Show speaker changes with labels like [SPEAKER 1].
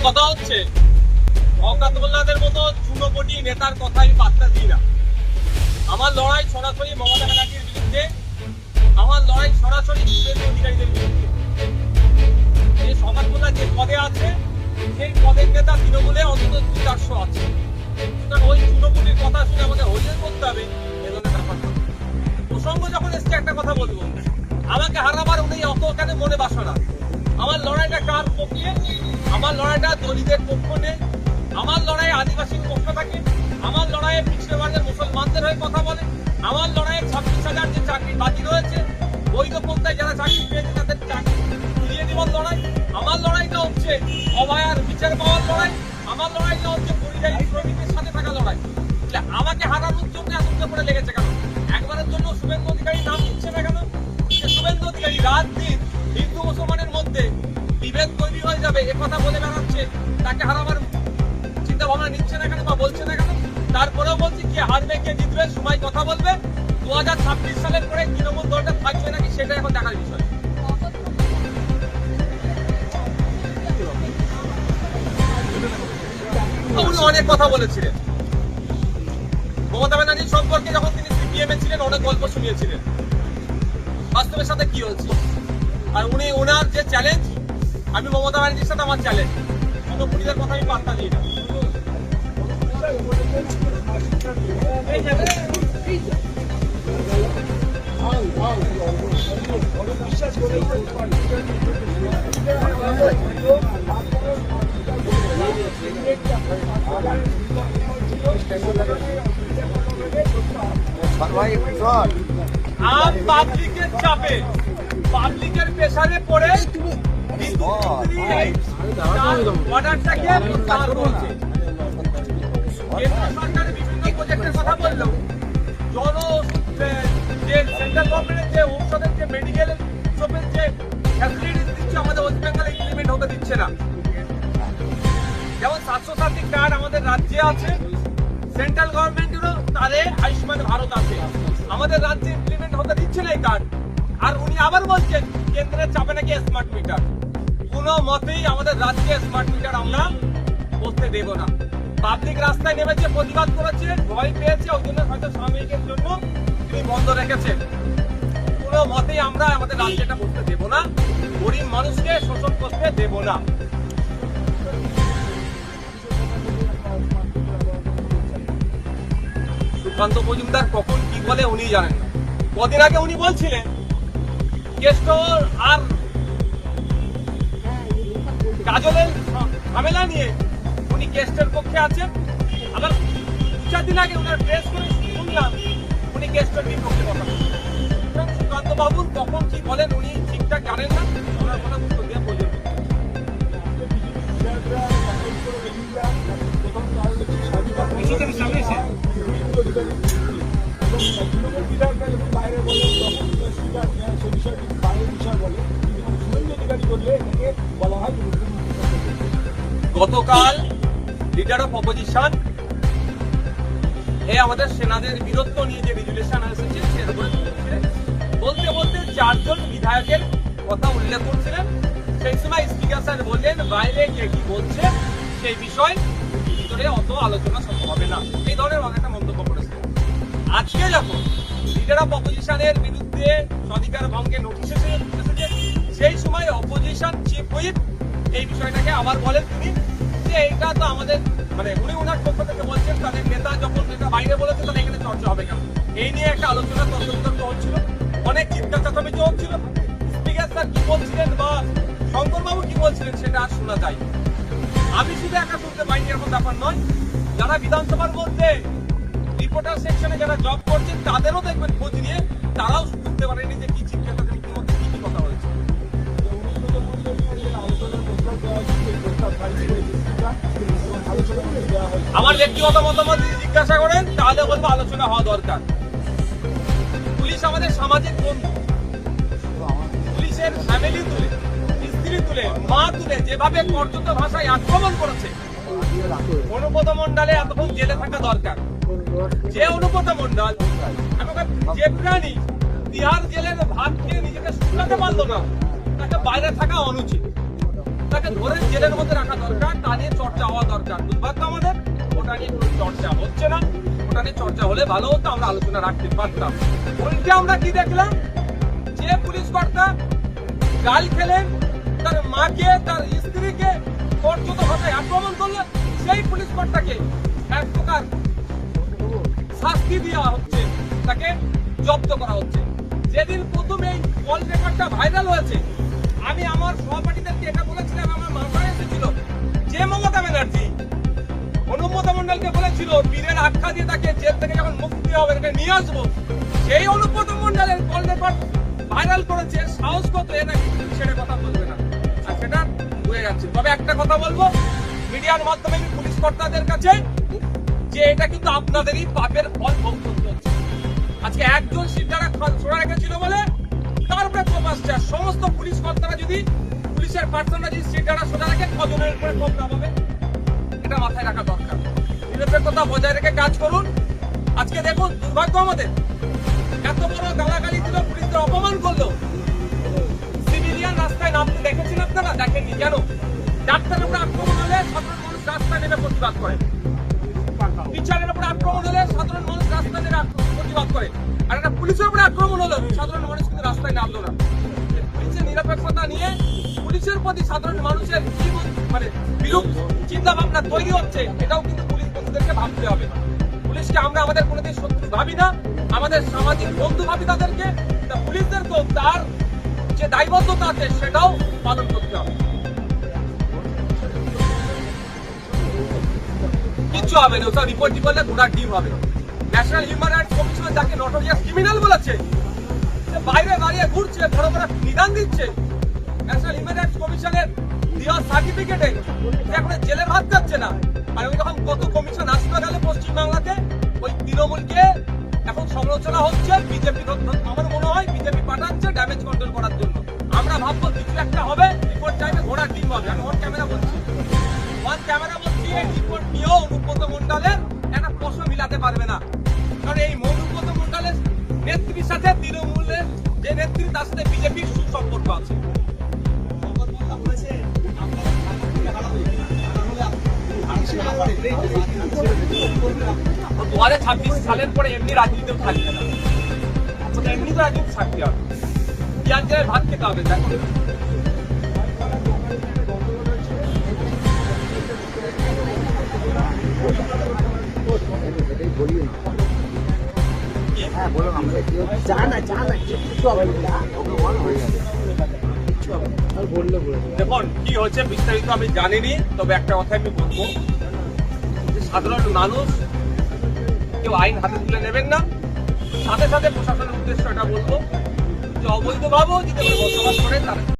[SPEAKER 1] কথা হচ্ছে শওকত মোল্লাদের মতো চুনোপটি নেতার কথা আমি পাত্তা দিই না। আমার লড়াই সরাসরি মমতা ব্যানার্জির বিরুদ্ধে, আমার লড়াই সরাসরি শুভেন্দু অধিকারীদের বিরুদ্ধে। যে শওকত মোল্লা যে পদে আছে সেই পদের নেতা তৃণমূলে অন্তত 400 আছে। সুতরাং ওই চুনোপটির কথা শুনে আমাকে হইলে করতে হবে এ ধরনের ব্যাপার না। প্রসঙ্গ যখন এসছে একটা কথা বলবো, আমাকে হারাবার উনি অত কেন মনে বাসনা। আমার লড়াইটা কার পক্ষে? আমার লড়াইটা দলিতের পক্ষ নেই, আমার লড়াই আদিবাসীর পক্ষ থাকে, আমার লড়াইয়ে পিছিয়ে বর্গের মুসলমানদের হয়ে কথা বলে, আমার লড়াইয়ে 26,000 যে চাকরি বাকি রয়েছে, বৈধ পন্থায় যারা চাকরি পেয়েছে তাদের চাকরি ফিরিয়ে দেওয়ার লড়াই। আমার লড়াইটা হচ্ছে অভয়ার বিচার পাওয়ার লড়াই, আমার লড়াইটা হচ্ছে পরিযায়ী শ্রমিকের সাথে থাকা লড়াই। আমাকে হারানোর জন্য এত করে লেগেছে কেন? একবারের জন্য শুভেন্দু অধিকারী নাম নিচ্ছে না কেন? শুভেন্দু অধিকারী রাত দিন হিন্দু মুসলমানের মধ্যে বিভেদ তৈরি হয়ে যাবে এ কথা বলে বেড়াচ্ছে, তাকে হারাবার চিন্তা ভাবনা নিচ্ছে না কেন বা বলছে না কেন? তারপরেও বলছি কে হারবে কে জিতবে সময় কথা বলবে। 2026 সালের পরে তৃণমূল দলটা থাকবে নাকি সেটা এখন দেখার বিষয়। উনি অনেক কথা বলেছিলেন মমতা ব্যানার্জি সম্পর্কে, যখন তিনি সিপিএম এ ছিলেন অনেক গল্প শুনিয়েছিলেন। বাস্তবের সাথে কি হচ্ছে? আর উনি ওনার যে চ্যালেঞ্জ, আমি মমতা ব্যানার্জির সাথে আমার চ্যালেঞ্জ, চুনোপুটিদের কথা আমি পাত্তা দিই না। পাবলিকের চাপে, পাবলিকের প্রেসারে পড়ে অর্ডারটাকে প্রত্যাহার করছে। কেন্দ্র সরকারের বিভিন্ন প্রজেক্টের কথা বললেও যে সেন্ট্রাল গভর্নমেন্টের যে ঔষধের যে মেডিকেল শপের যে ফ্যাসিলিটিস দিচ্ছে আমাদের ওয়েস্ট বেঙ্গলে ইমপ্লিমেন্ট হতে দিচ্ছে না। যেমন 700 কার্ড আমাদের রাজ্যে আছে, সেন্ট্রাল গভর্নমেন্টেরও তাদের আয়ুষ্মান ভারত আছে, আমাদের রাজ্যে ইমপ্লিমেন্ট হতে দিচ্ছে না এই কার্ড। আর উনি আবার বলছেন কেন্দ্রের চাপে নাকি স্মার্ট মিটার। কোনো মতেই আমাদের রাজ্যে স্মার্ট মিটার আমরা বসতে দেব না। পাবলিক রাস্তায় নেমেছে, প্রতিবাদ করেছে, ভয় পেয়েছে, ওই জন্য হয়তো সাময়িকের জন্য তিনি বন্ধ রেখেছেন। কোনো মতেই আমরা আমাদের রাজ্যটা বসতে দেব না, গরিব মানুষকে শোষণ করতে দেব না। সুকান্ত মজুমদার কখন কি বলে উনি জানেন না। কদিন আগে উনি বলছিলেন কেষ্টর আর কাজলের ঝামেলা নিয়ে উনি কেস্টের পক্ষে আছেন। আবার 2-4 দিন আগে উনার প্রেস করে শুনলাম উনি কেস্টের বিপক্ষে কথা বলছেন। সুকান্ত বাবু কখন কি বলেন উনি ঠিকঠাক জানেন না, ওনার কথা উত্তর দিয়ে বললেন। গতকাল লিডার অফ অপোজিশন আমাদের সেনাদের বীরত্ব নিয়ে যে রেজুলেশন এসেছে বলতে বলতে 4 জন বিধায়কের কথা উল্লেখ করছিলেন। সেই সময় স্পিকার স্যার বললেন বাইরে কে কি বলছে সেই বিষয় ভিতরে অত আলোচনা সম্ভব হবে না, এই ধরনের অনেকটা মন্তব্য করেছে। আজকে যখন লিডার অফ অপোজিশনের বিরুদ্ধে স্বাধিকার ভঙ্গে নোটিশ এসেছে, সেই সময় অপোজিশন চিফ হুইপ এই বিষয়টাকে আবার বলেন তিনি যে এইটা তো আমাদের উনি ওনার পক্ষ থেকে বলছেন তাদের নেতা যখন নেতা বাইরে বলেছে তাহলে এখানে চর্চা হবে কেন, এই নিয়ে একটা আলোচনা তর্ক বিতর্ক হচ্ছিল, অনেক চিন্তা চাচামেচি হচ্ছিল। স্পিকার স্যার কি বলছিলেন বা শঙ্করবাবু কি বলছিলেন সেটা আর শোনা যায়। আমি শুধু একা শুনতে পাইনি এরকম ব্যাপার নয়, যারা বিধানসভার মধ্যে রিপোর্টার সেকশনে যারা জব করছেন তাদেরও দেখবেন খোঁজ নিয়ে তারাও বুঝতে পারেনি যে কি চিন্তা তাদের ইতিমধ্যে কি কথা হয়েছে। আমার ব্যক্তিগত মতামত জিজ্ঞাসা করেন তাহলে বলবো আলোচনা হওয়া দরকার। পুলিশ আমাদের সামাজিক বন্ধু, পুলিশের ফ্যামিলি তুলে, স্ত্রী তুলে, মা তুলে যেভাবে কর্যত ভাষায় আক্রমণ করেছে, অনুব্রত মণ্ডলে এতক্ষণ জেলে থাকা দরকার। যে অনুব্রত মণ্ডল যে প্রাণী তিহার জেলের ভাত খেয়ে নিজেকে শুকাতে পারলো না, তাকে বাইরে থাকা অনুচিত, তাকে ধরে জেলের মধ্যে রাখা দরকার। চর্চা হওয়া দরকার। দুর্ভাগ্য আমাদের ওটা নিয়ে কোনো চর্চা হচ্ছে না। ওটা নিয়ে চর্চা হলে ভালো হতো, আমরা আলোচনা রাখতে পারতাম। উল্টে আমরা কি দেখলাম, যে পুলিশ কর্তা গাল খেলেন, তার মাকে তার স্ত্রীকে কর্কট ভাষায় আক্রমণ করলেন, সেই পুলিশ কর্তাকে এক প্রকার শাস্তি দেওয়া হচ্ছে, তাকে জব্দ করা হচ্ছে। যেদিন প্রথম এই কল রেকর্ডটা ভাইরাল হয়েছে, আমি আমার সহপাঠীদেরকে এটা বলেছিলাম, আমার মাথায় এসেছিল যে মমতা ব্যানার্জি অনুব্রত মণ্ডলকে বলেছিল বীরের আখ্যা দিয়ে তাকে জেল থেকে যখন মুক্তি হবে তাকে নিয়ে আসবো, সেই অনুব্রত মণ্ডলের কল রেকর্ড ভাইরাল করেছে, সাহস কত এ নাকি সেটা কথা বলবে না, আর সেটা হয়ে যাচ্ছে। তবে একটা কথা বলবো মিডিয়ার মাধ্যমে পুলিশ কর্তাদের কাছে, যে এটা কিন্তু আপনাদেরই পাপের ফল ভোগ করতে হচ্ছে। আজকে একজন সিদ্ধারা ছোড়া রেখেছিল বলে তারপরে প্রবাসটা সমস্ত পুলিশ কর্তারা যদি পুলিশের পার্সনরা যদি সিদ্ধারা সোজা রাখে, কজনের উপরে কম না হবে, এটা মাথায় রাখা দরকার। নিরপেক্ষতা বজায় রেখে কাজ করুন। আজকে দেখুন দুর্ভাগ্য আমাদের, এত বড় গালাগালি দিল, পুলিশদের অপমান করলো, সিভিলিয়ান রাস্তায় নামতে দেখেছেন আপনারা? দেখেননি কেন? ডাক্তারের উপরে আক্রমণ হলে সাধারণ মানুষ রাস্তায় নেমে প্রতিবাদ করে, টিচারের উপরে আক্রমণ হলে সাধারণ মানুষ রাস্তায় নেমে প্রতিবাদ করে, আর একটা পুলিশের উপরে আক্রমণ হলো সাধারণ মানুষ কিন্তু রাস্তায় নামলো না। পুলিশের নিরপেক্ষতা নিয়ে পুলিশের প্রতি সাধারণ মানুষের কি মানে বিরূপ চিন্তা ভাবনা তৈরি হচ্ছে, এটাও কিন্তু পুলিশ বন্ধুদেরকে ভাবতে হবে। পুলিশকে আমরা আমাদের কোনোদিন শত্রু ভাবি না, আমাদের সামাজিক বন্ধু ভাবি তাদেরকে। পুলিশদেরকেও তার যে দায়বদ্ধতা আছে সেটাও পালন করতে হবে। কিচ্ছু হবে না, ওসব রিপোর্ট করলে ঘোড়ার ডিম হবে। ন্যাশনাল হিউম্যান রাইটস কমিশন যাকে নটোরিয়াস ক্রিমিনাল বলেছে, বাইরে দাঁড়িয়ে ঘুরছে, বড় বড় নিদান দিচ্ছে, ন্যাশনাল হিউম্যান রাইটস কমিশনের দেওয়া সার্টিফিকেটে এখন জেলে ভাত যাচ্ছে না। আর ওই রকম কত কমিশন আসতে গেলে পশ্চিমবাংলাতে ওই তৃণমূলকে এখন সমালোচনা হচ্ছে, বিজেপি আমার মনে হয় বিজেপি পাঠাচ্ছে ড্যামেজ কন্ট্রোল করার জন্য। আমরা ভাববো কিছু একটা হবে, রিপোর্ট চাইবে ঘোড়ার ডিম হবে। আমি অন ক্যামেরা বলছি, এই রিপোর্ট নিয়েও অনুব্রত মণ্ডলের একটা প্রশ্ন মিলাতে পারবে না, কারণ এই অনুব্রত মণ্ডলের নেত্রীর সাথে তৃণমূলের যে নেত্রী তার সাথে বিজেপির সুসম্পর্ক আছে। 2026 সালের পরে এমনি রাজনীতিও থাকবে না, এমনি তো রাজনীতি থাকতে হবে, পেঁয়াজ জেলায় ভাত খেতে হবে। দেখো দেখুন কি হচ্ছে বিস্তারিত আমি জানিনি, তবে একটা কথা আমি বলবো, সাধারণ মানুষ কেউ আইন হাতে তুলে নেবেন না। সাথে সাথে প্রশাসনের উদ্দেশ্য এটা বলবো যে অবৈধভাবেও যদি বসবাস করে তারা